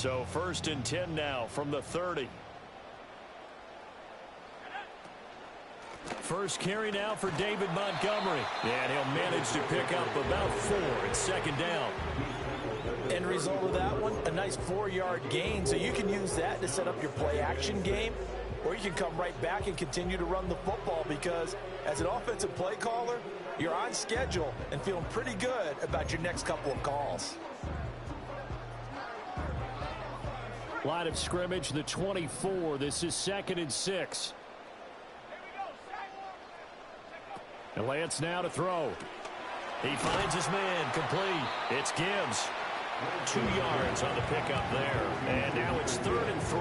So 1st and 10 now from the 30. First carry now for David Montgomery. And he'll manage to pick up about 4 at 2nd down. End result of that one, a nice 4-yard gain. So you can use that to set up your play-action game, or you can come right back and continue to run the football because as an offensive play caller, you're on schedule and feeling pretty good about your next couple of calls. Line of scrimmage, the 24. This is 2nd and 6. And Lance now to throw. He finds his man, complete. It's Gibbs. 2 yards on the pickup there. And now it's 3rd and 3.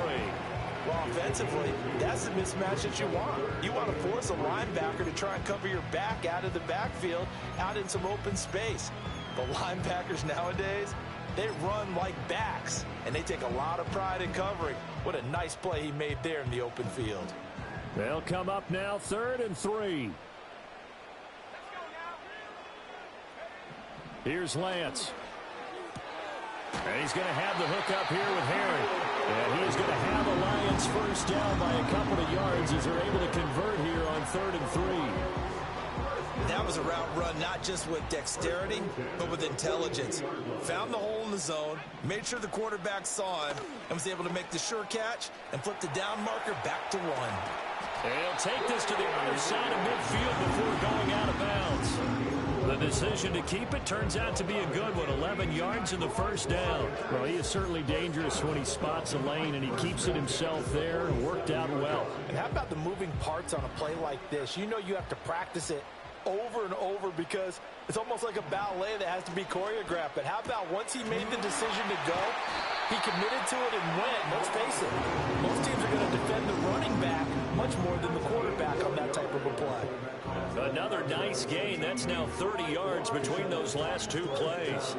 Well, offensively, that's the mismatch that you want. You want to force a linebacker to try and cover your back out of the backfield, out in some open space. But linebackers nowadays, they run like backs, and they take a lot of pride in covering. What a nice play he made there in the open field. They'll come up now 3rd and 3. Here's Lance. And he's going to have the hook up here with Herring. And he is going to have the Lions first down by a couple of yards as they're able to convert here on 3rd and 3. That was a route run not just with dexterity, but with intelligence. Found the hole in the zone, made sure the quarterback saw him, and was able to make the sure catch and flip the down marker back to 1. And he'll take this to the other side of midfield before going out of bounds. The decision to keep it turns out to be a good one. 11 yards in the first down. Well, he is certainly dangerous when he spots a lane, and he keeps it himself there. Worked out well. And how about the moving parts on a play like this? You know you have to practice it over and over because it's almost like a ballet that has to be choreographed. But how about once he made the decision to go, he committed to it and went. Let's face it, most teams are going to defend the running back much more than the quarterback on that type of a play. Another nice gain. That's now 30 yards between those last 2 plays.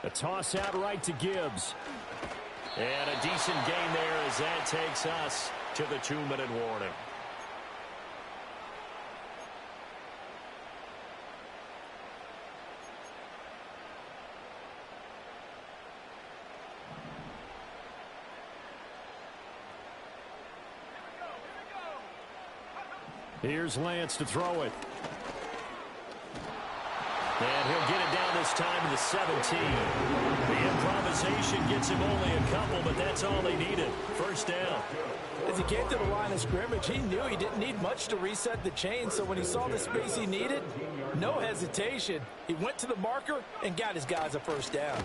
A toss out right to Gibbs. And a decent gain there as that takes us to the 2-minute warning. Here's Lance to throw it. And he'll get it down this time to the 17. The improvisation gets him only a couple, but that's all they needed. First down. As he came to the line of scrimmage, he knew he didn't need much to reset the chain, so when he saw the space he needed, no hesitation. He went to the marker and got his guys a first down.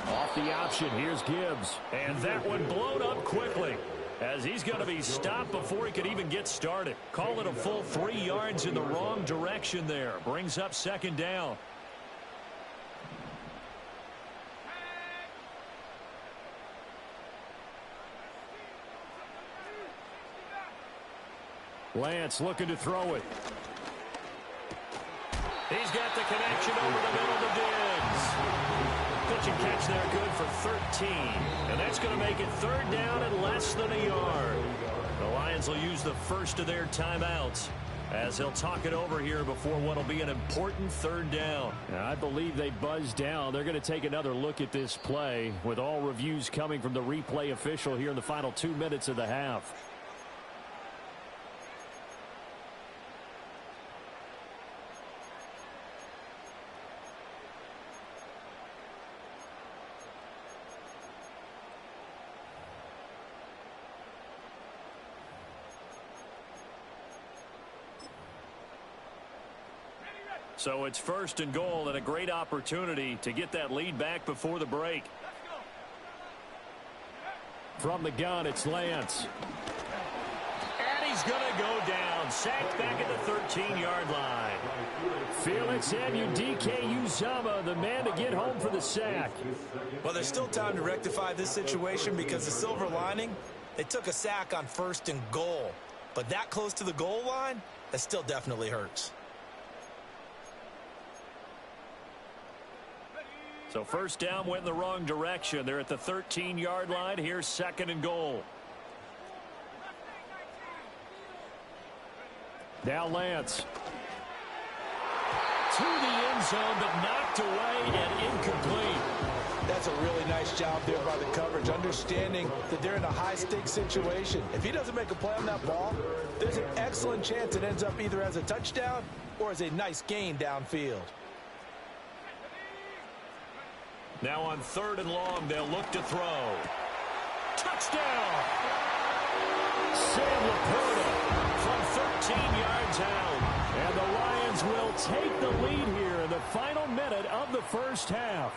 Off the option, here's Gibbs. And that one blown up quickly, as he's going to be stopped before he could even get started. Call it a full 3 yards in the wrong direction there. Brings up 2nd down. Lance looking to throw it. He's got the connection over the middle to Diggs. Pitch and catch there, good for 13. And that's going to make it 3rd down and less than a yard. The Lions will use the first of their timeouts as they'll talk it over here before what will be an important 3rd down. I believe they buzzed down. They're going to take another look at this play with all reviews coming from the replay official here in the final 2 minutes of the half. So it's 1st and goal and a great opportunity to get that lead back before the break. From the gun, it's Lance. And he's going to go down. Sacked back at the 13-yard line. Felix Anudike-Uzomah, the man to get home for the sack. Well, there's still time to rectify this situation because the silver lining, they took a sack on 1st and goal. But that close to the goal line, that still definitely hurts. So first down went in the wrong direction. They're at the 13-yard line. Here's 2nd and goal. Now Lance. to the end zone, but knocked away and incomplete. That's a really nice job there by the coverage, understanding that they're in a high-stakes situation. If he doesn't make a play on that ball, there's an excellent chance it ends up either as a touchdown or as a nice gain downfield. Now on 3rd and long, they'll look to throw. Touchdown! Sam Laporta from 13 yards out. And the Lions will take the lead here in the final minute of the first half.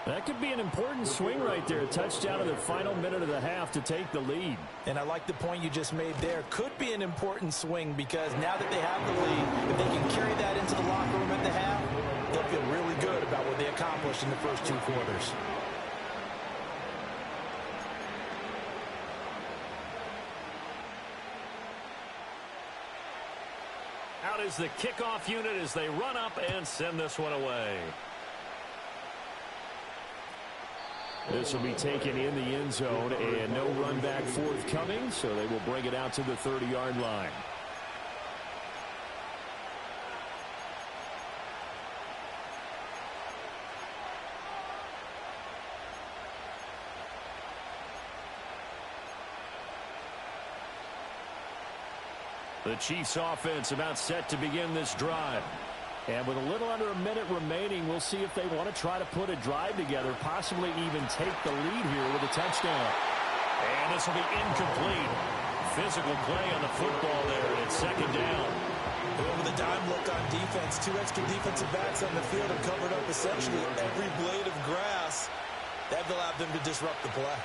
That could be an important swing right there. A touchdown in the final minute of the half to take the lead. And I like the point you just made there. Could be an important swing because now that they have the lead, if they can carry that into the locker room at the half, they'll feel really good about what they accomplished in the first 2 quarters. Out is the kickoff unit as they run up and send this one away. This will be taken in the end zone, and no run back forthcoming, so they will bring it out to the 30-yard line. The Chiefs offense about set to begin this drive. And with a little under a minute remaining, we'll see if they want to try to put a drive together, possibly even take the lead here with a touchdown. And this will be incomplete. Physical play on the football there, and it's 2nd down. With a dime look on defense, 2 extra defensive backs on the field have covered up essentially every blade of grass. That will allow them to disrupt the play.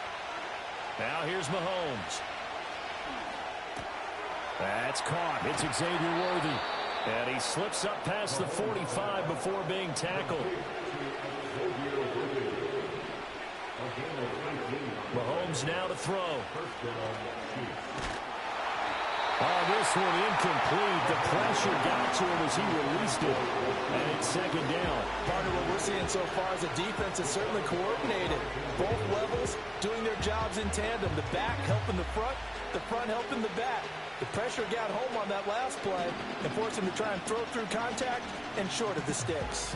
Now here's Mahomes. That's caught. It's Xavier Worthy. And he slips up past the 45 before being tackled. Mahomes now to throw. Oh, this one incomplete. The pressure got to him as he released it. And it's 2nd down. Part of what we're seeing so far is the defense is certainly coordinated. Both levels doing their jobs in tandem. The back helping the front helping the back. The pressure got home on that last play and forced him to try and throw through contact and short of the sticks.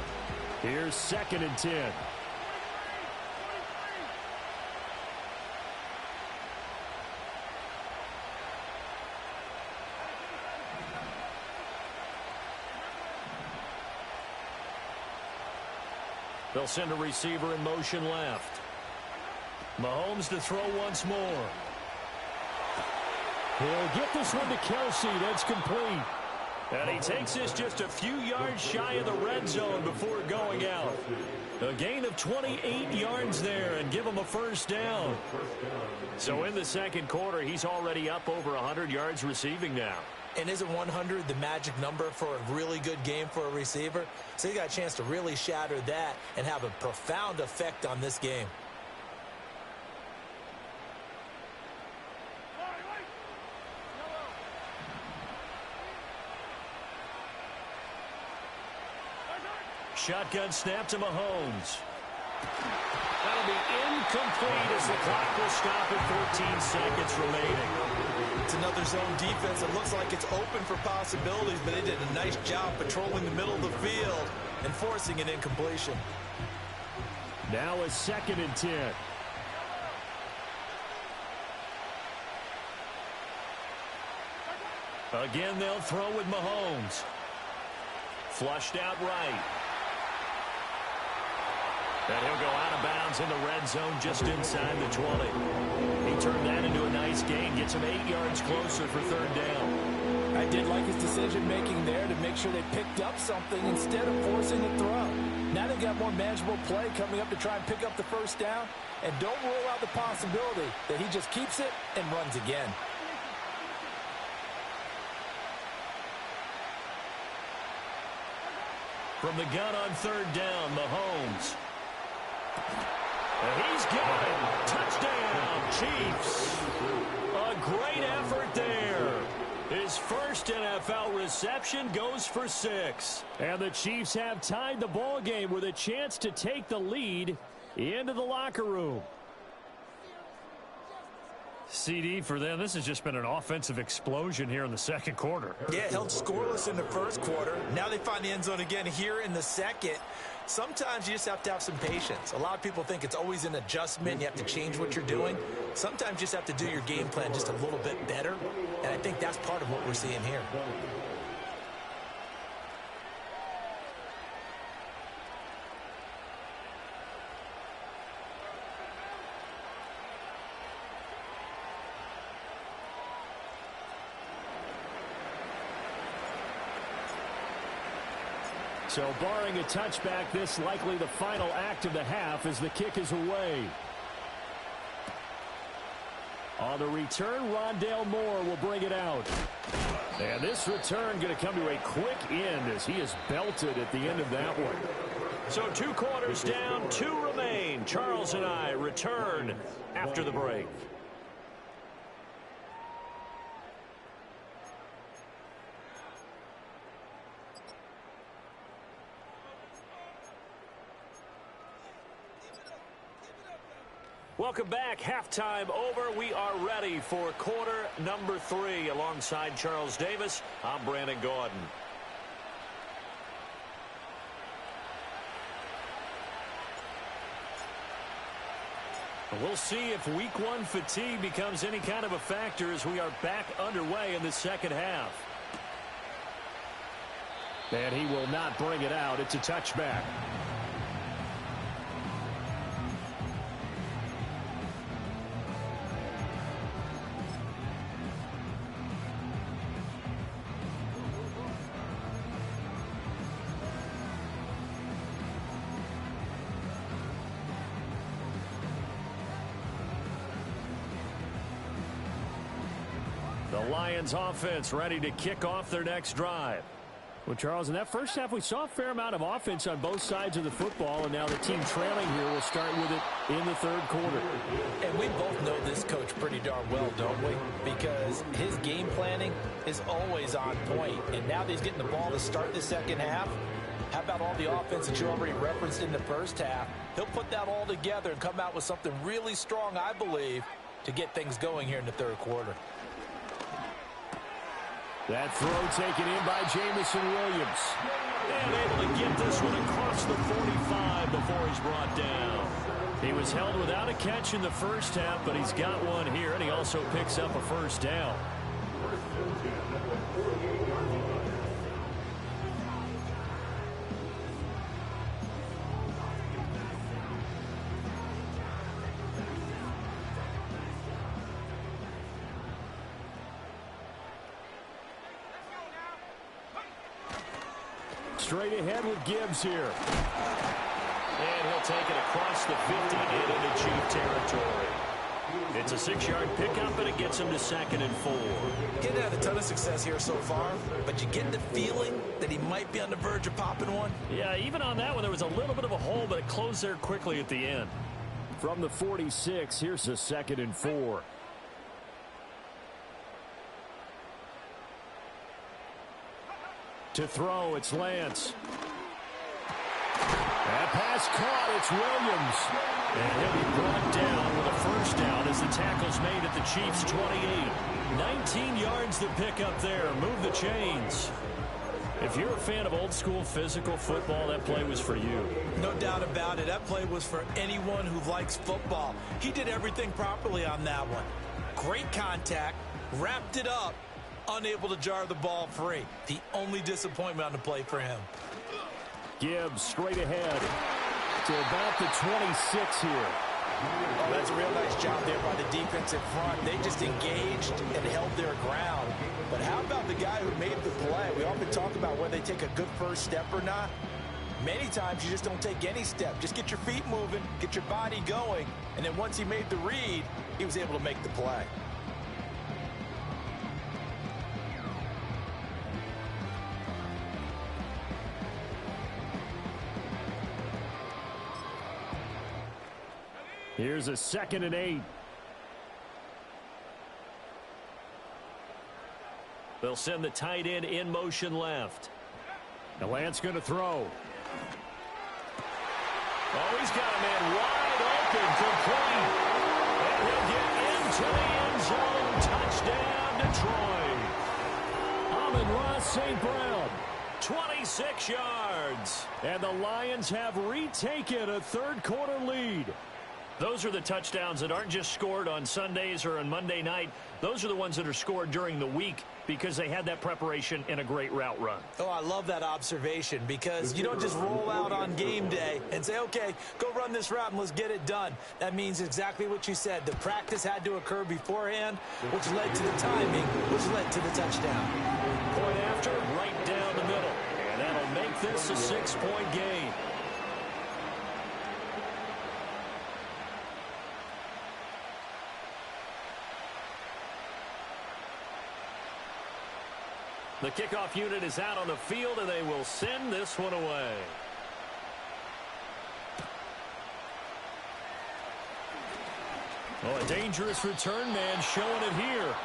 Here's 2nd and 10. They'll send a receiver in motion left. Mahomes to throw once more. He'll get this one to Kelsey. That's complete. And he takes this just a few yards shy of the red zone before going out. A gain of 28 yards there and give him a first down. So in the 2nd quarter, he's already up over 100 yards receiving now. And isn't 100 the magic number for a really good game for a receiver? So he got a chance to really shatter that and have a profound effect on this game. Shotgun snap to Mahomes. That'll be incomplete as the clock will stop at 14 seconds remaining. It's another zone defense. It looks like it's open for possibilities, but they did a nice job patrolling the middle of the field and forcing an incompletion. Now a 2nd and 10. Again, they'll throw with Mahomes. Flushed out right. And he'll go out of bounds in the red zone just inside the 20. He turned that into a nice gain, gets him 8 yards closer for 3rd down. I did like his decision-making there to make sure they picked up something instead of forcing a throw. Now they've got more manageable play coming up to try and pick up the first down. And don't rule out the possibility that he just keeps it and runs again. From the gun on 3rd down, Mahomes. And he's got it. Touchdown, Chiefs. A great effort there. His first NFL reception goes for 6. And the Chiefs have tied the ball game with a chance to take the lead into the locker room. CD for them. This has just been an offensive explosion here in the second quarter. Yeah, held scoreless in the first quarter. Now they find the end zone again here in the second. Sometimes you just have to have some patience. A lot of people think it's always an adjustment. You have to change what you're doing. Sometimes you just have to do your game plan just a little bit better. And I think that's part of what we're seeing here. So barring a touchback, this likely the final act of the half as the kick is away. On the return, Rondale Moore will bring it out. And this return going to come to a quick end as he is belted at the end of that one. So 2 quarters down, 2 remain. Charles and I return after the break. Welcome back. Halftime over. We are ready for quarter number 3. Alongside Charles Davis, I'm Brandon Gordon. We'll see if week 1 fatigue becomes any kind of a factor as we are back underway in the second half. And he will not bring it out. It's a touchback. The Lions offense ready to kick off their next drive. Well, Charles, in that first half, we saw a fair amount of offense on both sides of the football, and now the team trailing here will start with it in the third quarter. And we both know this coach pretty darn well, don't we? Because his game planning is always on point. And now that he's getting the ball to start the second half, how about all the offense that you already referenced in the first half? He'll put that all together and come out with something really strong, I believe, to get things going here in the third quarter. That throw taken in by Jamison Williams. And able to get this one across the 45 before he's brought down. He was held without a catch in the first half, but he's got one here, and he also picks up a first down. Straight ahead with Gibbs here. And he'll take it across the 50 and into Chief territory. It's a 6-yard pickup, and it gets him to 2nd and 4. Getting had a ton of success here so far, but you get the feeling that he might be on the verge of popping one. Yeah, even on that one, there was a little bit of a hole, but it closed there quickly at the end. From the 46, here's a 2nd and 4. To throw, it's Lance. That pass caught, it's Williams. And he'll be brought down with a first down as the tackle's made at the Chiefs' 28. 19 yards to pick up there. Move the chains. If you're a fan of old-school physical football, that play was for you. No doubt about it. That play was for anyone who likes football. He did everything properly on that one. Great contact, wrapped it up, unable to jar the ball free. The only disappointment on the play for him. Gibbs straight ahead to about the 26 here. Oh, that's a real nice job there by the defense in front. They just engaged and held their ground. But how about the guy who made the play? We often talk about whether they take a good first step or not. Many times you just don't take any step. Just get your feet moving, get your body going, and then once he made the read, he was able to make the play. Here's a 2nd and 8. They'll send the tight end in motion left. Now Lance going to throw. Oh, he's got a man wide open, complete. And he'll get to the end zone. Touchdown, Detroit. Amon-Ra St. Brown, 26 yards. And the Lions have retaken a third-quarter lead. Those are the touchdowns that aren't just scored on Sundays or on Monday night. Those are the ones that are scored during the week because they had that preparation in a great route run. Oh, I love that observation because you don't just roll out on game day and say, okay, go run this route and let's get it done. That means exactly what you said. The practice had to occur beforehand, which led to the timing, which led to the touchdown. Point after, right down the middle. And that'll make this a 6-point game. The kickoff unit is out on the field, and they will send this one away. Oh, a dangerous return man showing it here.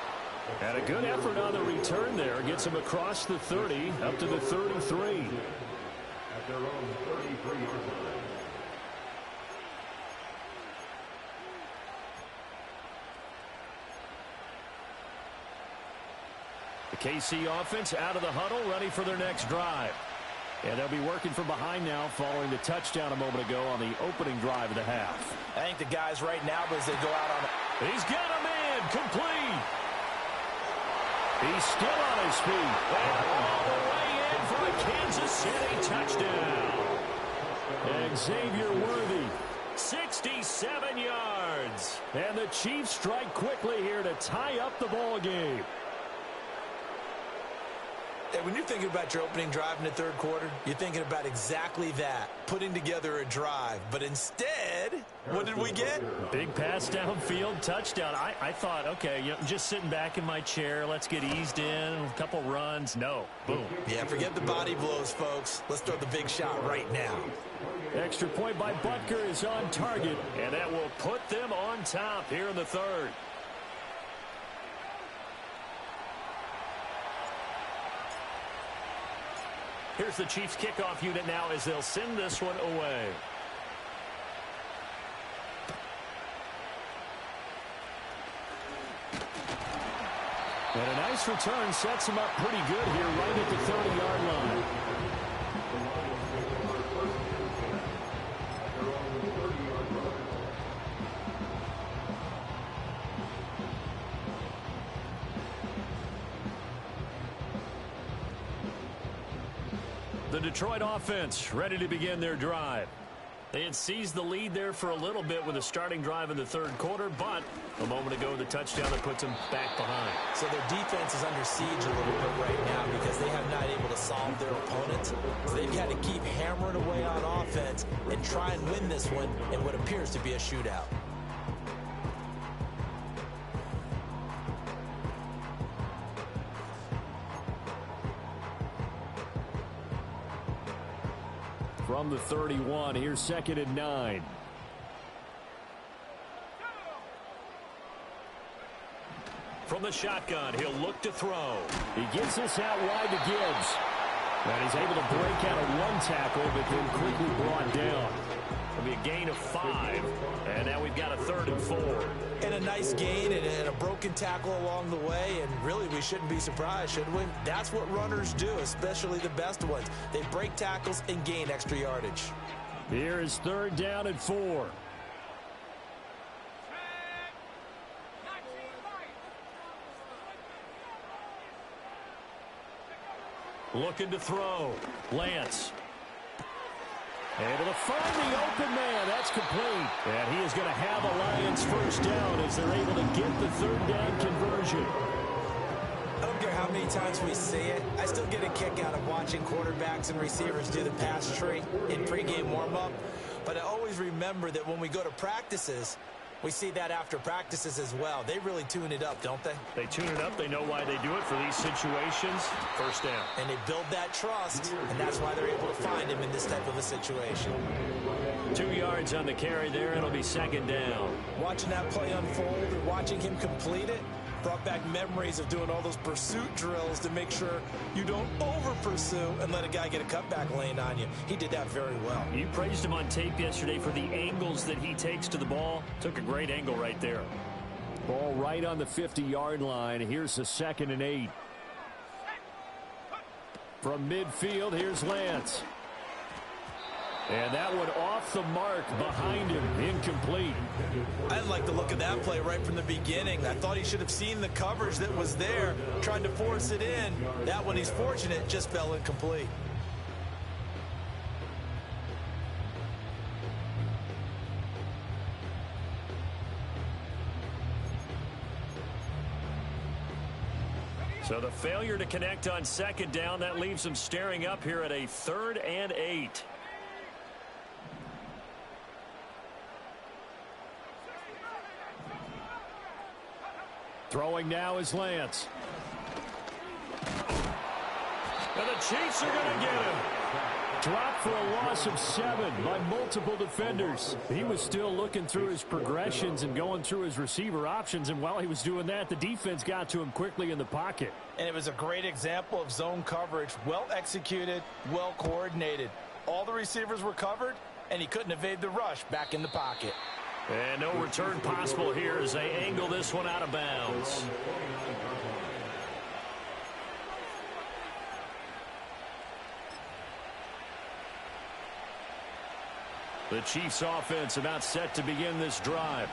And a good effort on the return there. Gets him across the 30, up to the 33. At their own 33-yard line. The KC offense out of the huddle, ready for their next drive. And they'll be working from behind now following the touchdown a moment ago on the opening drive of the half. I think the guys right now, as they go out on it. He's got a man, complete. He's still on his feet. And all the way in for a Kansas City touchdown. Xavier Worthy, 67 yards. And the Chiefs strike quickly here to tie up the ball game. And when you're thinking about your opening drive in the third quarter, you're thinking about exactly that, putting together a drive. But instead, what did we get? Big pass downfield, touchdown. I thought, okay, you know, just sitting back in my chair, let's get eased in, a couple runs. No, boom. Yeah, forget the body blows, folks. Let's throw the big shot right now. Extra point by Butker is on target, and that will put them on top here in the third. Here's the Chiefs kickoff unit now as they'll send this one away. And a nice return sets him up pretty good here right at the 30-yard line. The Detroit offense ready to begin their drive. They had seized the lead there for a little bit with a starting drive in the third quarter, but a moment ago the touchdown that puts them back behind. So their defense is under siege a little bit right now because they have not able to solve their opponents. So they've got to keep hammering away on offense and try and win this one in what appears to be a shootout. From the 31, here's 2nd and 9. From the shotgun, he'll look to throw. He gets this out wide to Gibbs. And he's able to break out of one tackle, but then quickly brought down. It'll be a gain of 5. And now we've got a 3rd and 4. And a nice gain and a broken tackle along the way. And really, we shouldn't be surprised, should we? That's what runners do, especially the best ones. They break tackles and gain extra yardage. Here is 3rd down and 4. Looking to throw. Lance. Able to find the open man. That's complete. And he is going to have a Lions first down as they're able to get the 3rd down conversion. I don't care how many times we see it. I still get a kick out of watching quarterbacks and receivers do the pass tree in pregame warm-up. But I always remember that when we go to practices, we see that after practices as well. They really tune it up, don't they? They tune it up. They know why they do it for these situations. First down. And they build that trust, and that's why they're able to find him in this type of a situation. 2 yards on the carry there. It'll be 2nd down. Watching that play unfold and watching him complete it brought back memories of doing all those pursuit drills to make sure you don't over-pursue and let a guy get a cutback lane on you. He did that very well. You praised him on tape yesterday for the angles that he takes to the ball. Took a great angle right there. Ball right on the 50-yard line. Here's the 2nd and 8. From midfield, here's Lance. And that one off the mark behind him, incomplete. I didn't like the look of that play right from the beginning. I thought he should have seen the coverage that was there, tried to force it in. That one, he's fortunate, just fell incomplete. So the failure to connect on 2nd down, that leaves them staring up here at a 3rd and 8. Throwing now is Lance. And the Chiefs are going to get him. Dropped for a loss of 7 by multiple defenders. He was still looking through his progressions and going through his receiver options, and while he was doing that, the defense got to him quickly in the pocket. And it was a great example of zone coverage. Well executed, well coordinated. All the receivers were covered, and he couldn't evade the rush back in the pocket. And no return possible here as they angle this one out of bounds. The Chiefs offense about set to begin this drive.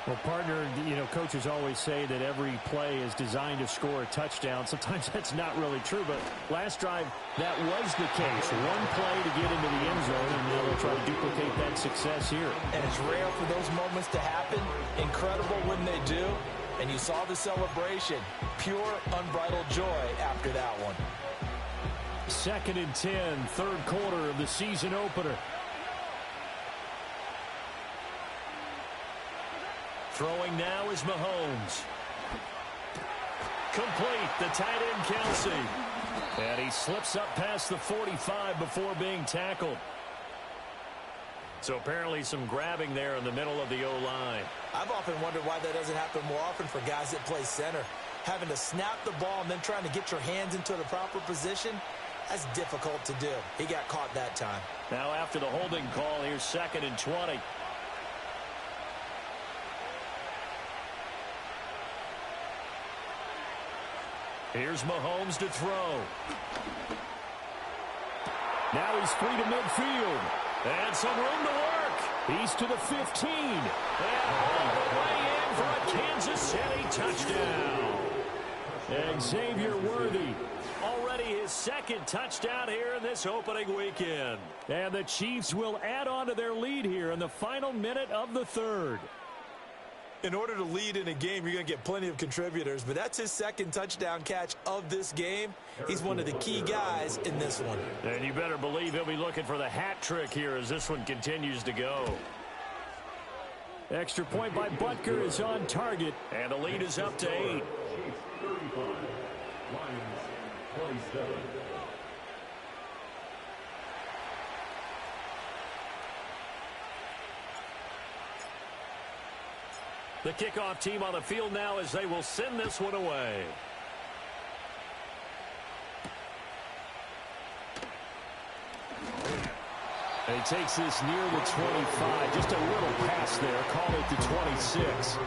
Well, partner, coaches always say that every play is designed to score a touchdown. Sometimes that's not really true, but last drive, that was the case. One play to get into the end zone, and now they'll try to duplicate that success here. And it's rare for those moments to happen. Incredible when they do. And you saw the celebration. Pure, unbridled joy after that one. 2nd and 10, 3rd quarter of the season opener. Throwing now is Mahomes. Complete, the tight end Kelsey. And he slips up past the 45 before being tackled. So apparently some grabbing there in the middle of the O-line. I've often wondered why that doesn't happen more often for guys that play center. Having to snap the ball and then trying to get your hands into the proper position, that's difficult to do. He got caught that time. Now after the holding call, here's 2nd and 20. Here's Mahomes to throw. Now he's free to midfield. And some room to work. He's to the 15. And all the way in for a Kansas City touchdown. Xavier Worthy. Already his 2nd touchdown here in this opening weekend. And the Chiefs will add on to their lead here in the final minute of the 3rd. In order to lead in a game, you're going to get plenty of contributors, but that's his 2nd touchdown catch of this game. He's one of the key guys in this one. And you better believe he'll be looking for the hat trick here as this one continues to go. Extra point by Butker is on target, and the lead is up to 8. Chiefs 35, Lions 27. The kickoff team on the field now as they will send this one away. And he takes this near the 25. Just a little pass there. Call it the 26.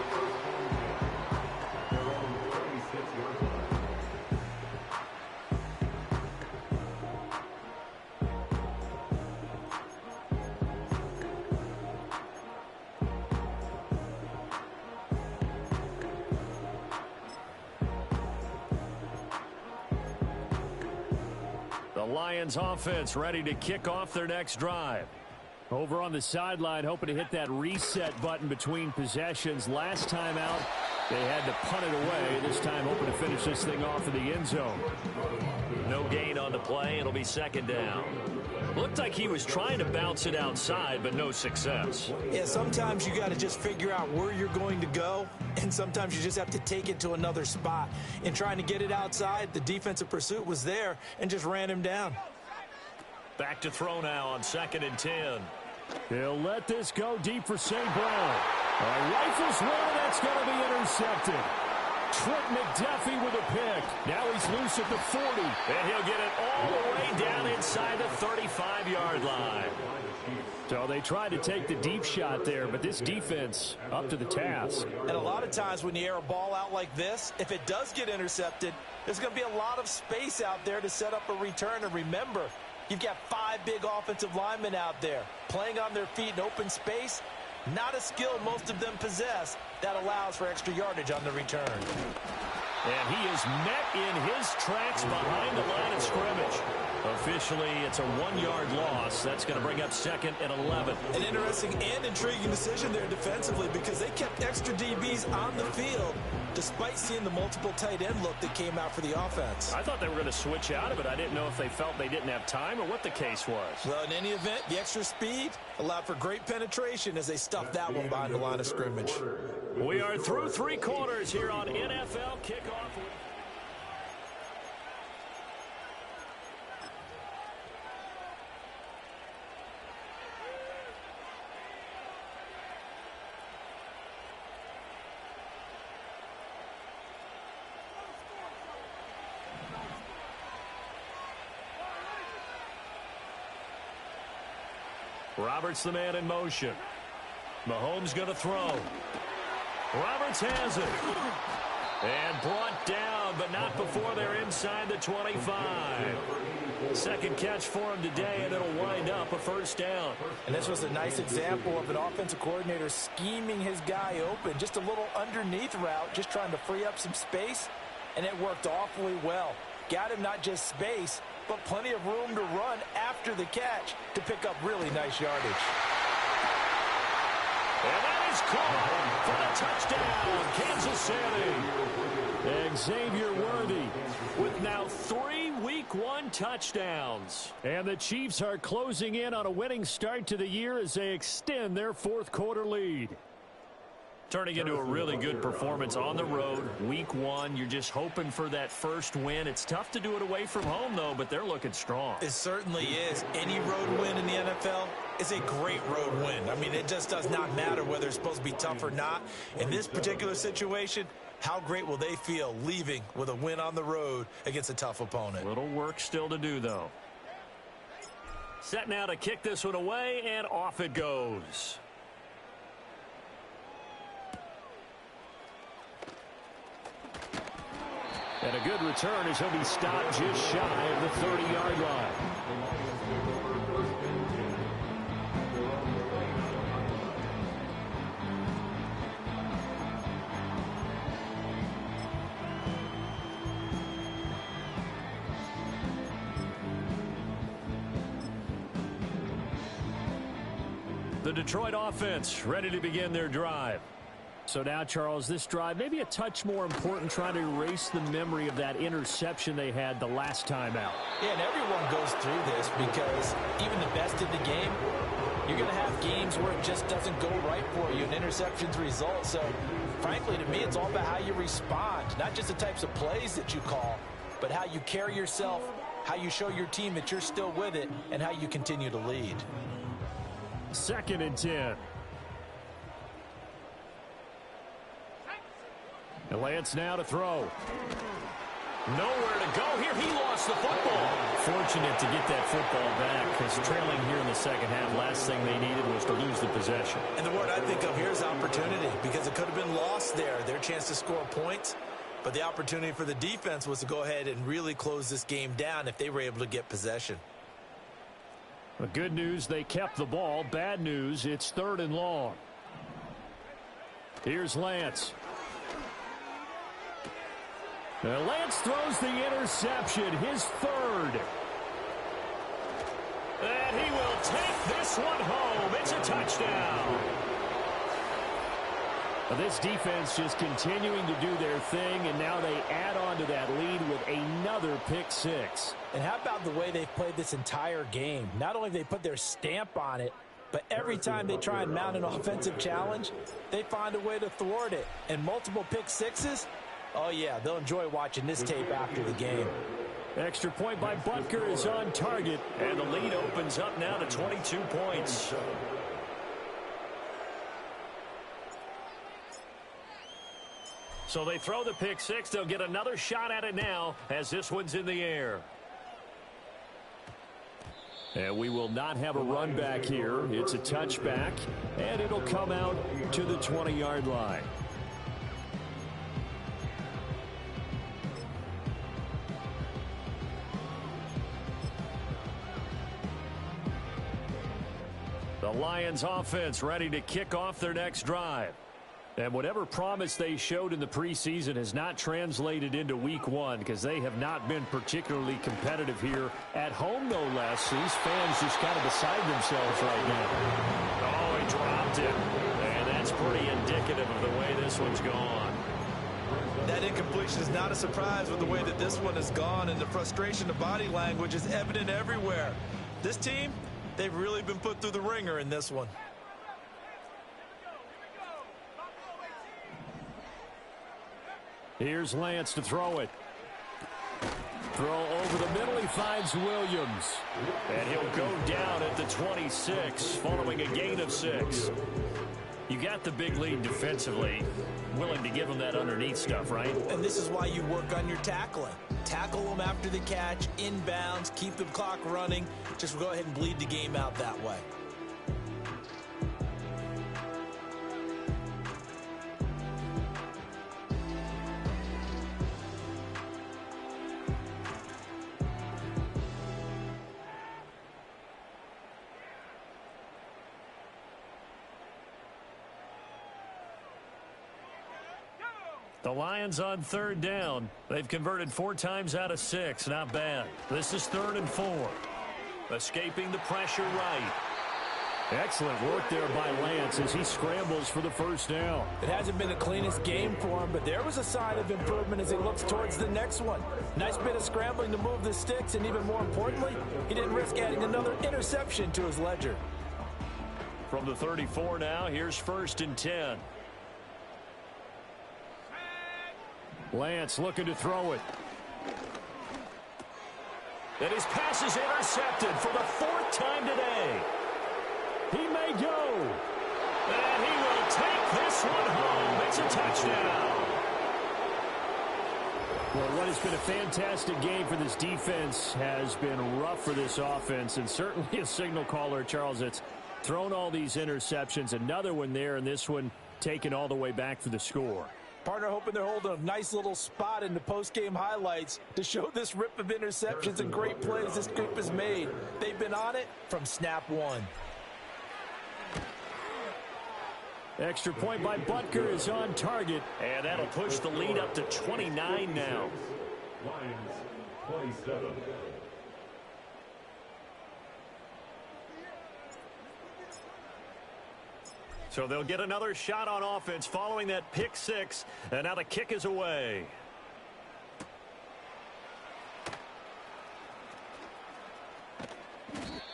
Lions offense ready to kick off their next drive. Over on the sideline, hoping to hit that reset button between possessions. Last time out, they had to punt it away. This time hoping to finish this thing off in the end zone. No gain on the play. It'll be 2nd down. Looked like he was trying to bounce it outside, but no success. Yeah, sometimes you got to just figure out where you're going to go, and sometimes you just have to take it to another spot. In trying to get it outside, the defensive pursuit was there and just ran him down. Back to throw now on 2nd and 10. He'll let this go deep for St. Brown. Rifles one, that's going to be intercepted. Trent McDuffie with a pick. Now he's loose at the 40. And he'll get it all the way down inside the 35-yard line. So they tried to take the deep shot there, but this defense up to the task. And a lot of times when you air a ball out like this, if it does get intercepted, there's going to be a lot of space out there to set up a return. And remember, you've got 5 big offensive linemen out there playing on their feet in open space. Not a skill most of them possess that allows for extra yardage on the return. And he is met in his tracks behind the line of scrimmage. Officially, it's a 1-yard loss. That's going to bring up 2nd and 11. An interesting and intriguing decision there defensively because they kept extra DBs on the field despite seeing the multiple tight end look that came out for the offense. I thought they were going to switch out of it. I didn't know if they felt they didn't have time or what the case was. Well, in any event, the extra speed allowed for great penetration as they stuffed that one behind the line of scrimmage. We are through 3 quarters here on NFL Kickoff. Roberts the man in motion. Mahomes going to throw. Roberts has it. And brought down, but not before they're inside the 25. Second catch for him today, and it'll wind up a first down. And this was a nice example of an offensive coordinator scheming his guy open. Just a little underneath route, just trying to free up some space, and it worked awfully well. Got him not just space, but plenty of room to run after the catch to pick up really nice yardage. And that is caught for the touchdown, Kansas City. Xavier Worthy with now 3 Week 1 touchdowns. And the Chiefs are closing in on a winning start to the year as they extend their 4th quarter lead. Turning into a really good performance on the road. Week 1, you're just hoping for that first win. It's tough to do it away from home, though, but they're looking strong. It certainly is. Any road win in the NFL is a great road win. I mean, it just does not matter whether it's supposed to be tough or not. In this particular situation, how great will they feel leaving with a win on the road against a tough opponent? Little work still to do, though. Set now to kick this one away, and off it goes. And a good return as he'll be stopped just shy of the 30-yard line. The Detroit offense ready to begin their drive. So now, Charles, this drive maybe a touch more important, trying to erase the memory of that interception they had the last time out. Yeah, and everyone goes through this because even the best in the game, you're going to have games where it just doesn't go right for you, and interceptions result. So, frankly, to me, it's all about how you respond, not just the types of plays that you call, but how you carry yourself, how you show your team that you're still with it, and how you continue to lead. 2nd and 10. And Lance now to throw. Nowhere to go here. He lost the football. Fortunate to get that football back because trailing here in the second half, last thing they needed was to lose the possession. And the word I think of here is opportunity because it could have been lost there, their chance to score points. But the opportunity for the defense was to go ahead and really close this game down if they were able to get possession. The good news, they kept the ball. Bad news, it's 3rd and long. Here's Lance. And Lance throws the interception, his 3rd. And he will take this one home. It's a touchdown. This defense just continuing to do their thing, and now they add on to that lead with another pick 6. And how about the way they've played this entire game? Not only have they put their stamp on it, but every time they try and mount an offensive challenge, they find a way to thwart it. And multiple pick 6s, oh yeah, they'll enjoy watching this tape after the game. Extra point by Butker is on target. And the lead opens up now to 22 points. So they throw the pick six. They'll get another shot at it now as this one's in the air. And we will not have a run back here. It's a touchback, and it'll come out to the 20-yard line. The Lions offense ready to kick off their next drive. And whatever promise they showed in the preseason has not translated into week one because they have not been particularly competitive here at home, no less. These fans just kind of beside themselves right now. Oh, he dropped it. And that's pretty indicative of the way this one's gone. That incompletion is not a surprise with the way that this one has gone, and the frustration, the body language is evident everywhere. This team, they've really been put through the ringer in this one. Here's Lance to throw it. Throw over the middle. He finds Williams. And he'll go down at the 26 following a gain of 6. You got the big lead defensively. Willing to give him that underneath stuff, right? And this is why you work on your tackling. Tackle them after the catch, inbounds, keep the clock running. Just go ahead and bleed the game out that way. The Lions on third down. They've converted 4 times out of 6. Not bad. This is 3rd and 4. Escaping the pressure right. Excellent work there by Lance as he scrambles for the first down. It hasn't been the cleanest game for him, but there was a sign of improvement as he looks towards the next one. Nice bit of scrambling to move the sticks, and even more importantly, he didn't risk adding another interception to his ledger. From the 34 now, here's 1st and 10. Lance looking to throw it. And his pass is intercepted for the 4th time today. He may go. And he will take this one home. It's a touchdown. Well, what has been a fantastic game for this defense has been rough for this offense, and certainly a signal caller, Charles, that's thrown all these interceptions. Another one there, and this one taken all the way back for the score. Partner hoping they're holding a nice little spot in the post-game highlights to show this rip of interceptions and great plays this group has made. They've been on it from snap one. Extra point by Butker is on target. And that'll push the lead up to 29 now. Lions, 27. So they'll get another shot on offense following that pick 6. And now the kick is away.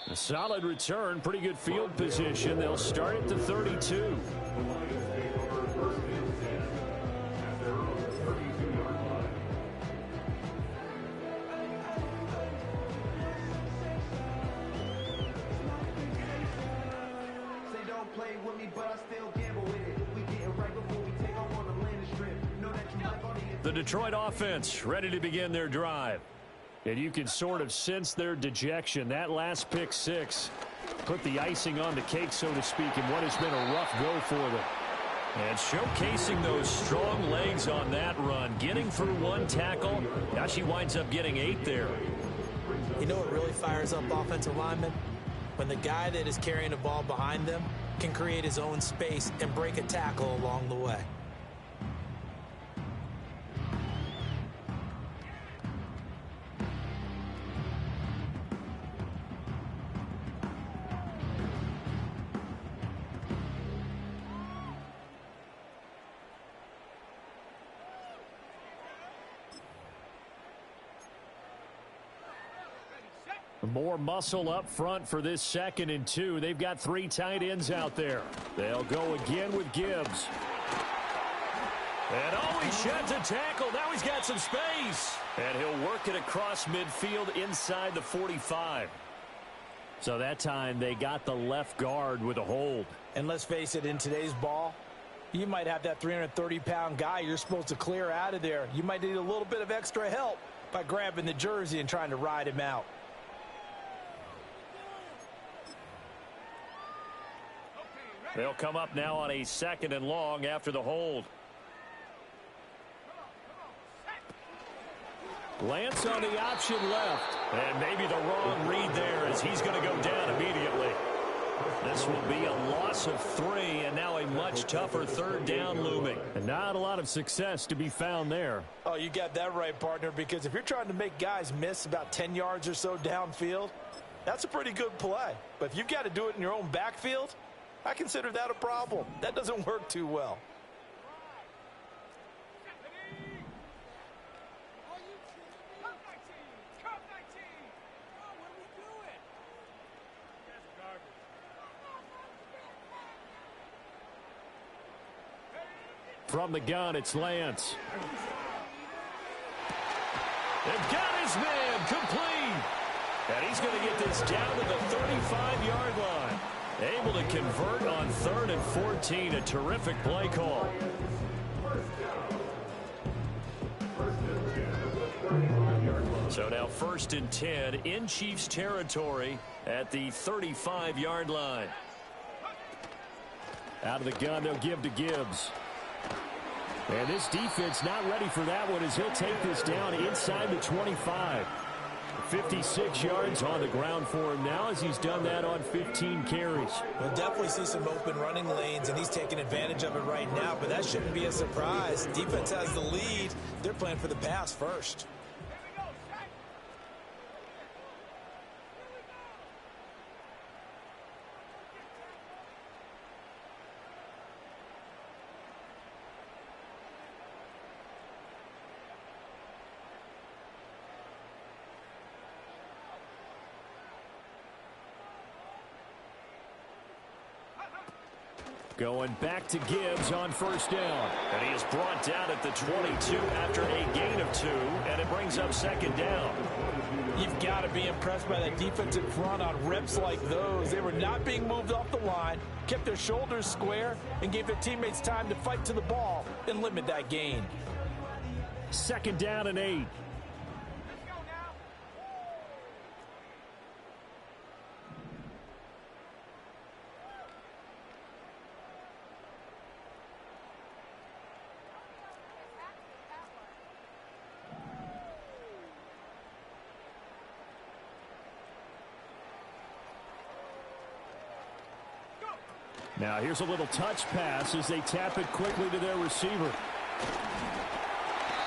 A solid return, pretty good field position. They'll start at the 32. The Detroit offense ready to begin their drive. And you can sort of sense their dejection. That last pick 6 put the icing on the cake, so to speak, in what has been a rough go for them. And showcasing those strong legs on that run. Getting through 1 tackle. Now she winds up getting 8 there. You know what really fires up offensive linemen? When the guy that is carrying the ball behind them can create his own space and break a tackle along the way. More muscle up front for this 2nd and 2. They've got 3 tight ends out there. They'll go again with Gibbs. And oh, he shed the tackle. Now he's got some space. And he'll work it across midfield inside the 45. So that time they got the left guard with a hold. And let's face it, in today's ball, You might have that 330-pound guy you're supposed to clear out of there. You might need a little bit of extra help by grabbing the jersey and trying to ride him out. They'll come up now on a 2nd and long after the hold. Lance on the option left. And maybe the wrong read there as he's going to go down immediately. This will be a loss of 3, and now a much tougher 3rd down looming. And not a lot of success to be found there. Oh, you got that right, partner, because if you're trying to make guys miss about 10 yards or so downfield, that's a pretty good play. But if you've got to do it in your own backfield, I consider that a problem. That doesn't work too well. From the gun, it's Lance. They've got his man complete. And he's going to get this down to the 35-yard line. Able to convert on 3rd and 14. A terrific play call. So now 1st and 10 in Chiefs territory at the 35-yard line. Out of the gun, they'll give to Gibbs. And this defense not ready for that one as he'll take this down inside the 25. 56 yards on the ground for him now as he's done that on 15 carries. We'll definitely see some open running lanes, and he's taking advantage of it right now, but that shouldn't be a surprise. Defense has the lead. They're playing for the pass first. Going back to Gibbs on 1st down. And he is brought down at the 22 after a gain of 2, and it brings up 2nd down. You've got to be impressed by that defensive front on reps like those. They were not being moved off the line, kept their shoulders square, and gave their teammates time to fight to the ball and limit that gain. 2nd down and 8. Now here's a little touch pass as they tap it quickly to their receiver.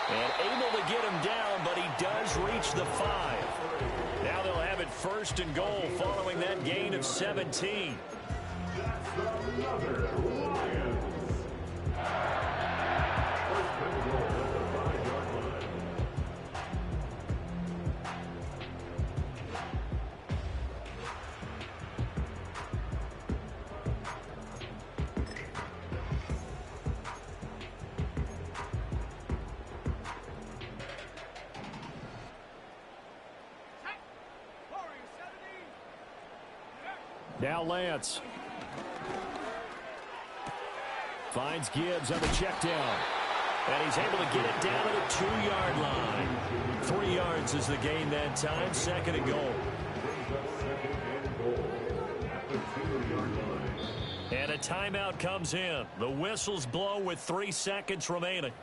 And able to get him down, but he does reach the 5. Now they'll have it 1st and goal following that gain of 17. Now Lance. Finds Gibbs on the check down. And he's able to get it down to the 2-yard line. 3 yards is the gain that time. 2nd and goal. And a timeout comes in. The whistles blow with 3 seconds remaining.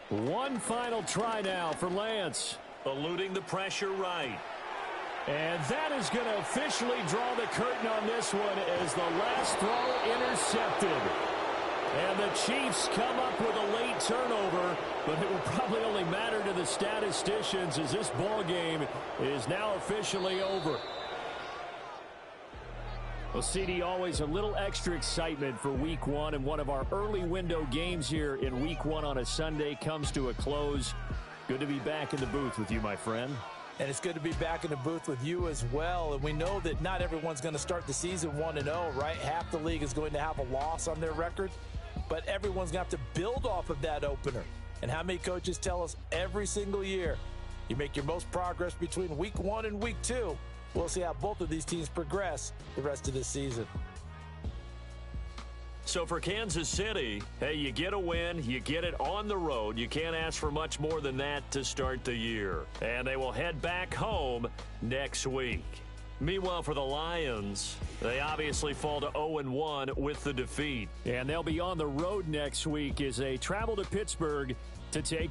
One final try now for Lance. Eluding the pressure right. And that is going to officially draw the curtain on this one as the last throw intercepted. And the Chiefs come up with a late turnover, but it will probably only matter to the statisticians as this ball game is now officially over. Well, CD, always a little extra excitement for Week 1, and one of our early window games here in Week 1 on a Sunday comes to a close. Good to be back in the booth with you, my friend. And it's good to be back in the booth with you as well. And we know that not everyone's going to start the season 1-0, right? Half the league is going to have a loss on their record, but everyone's going to have to build off of that opener. And how many coaches tell us every single year, you make your most progress between week 1 and week 2. We'll see how both of these teams progress the rest of this season. So for Kansas City, hey, you get a win, you get it on the road. You can't ask for much more than that to start the year. And they will head back home next week. Meanwhile, for the Lions, they obviously fall to 0-1 with the defeat. And they'll be on the road next week as they travel to Pittsburgh to take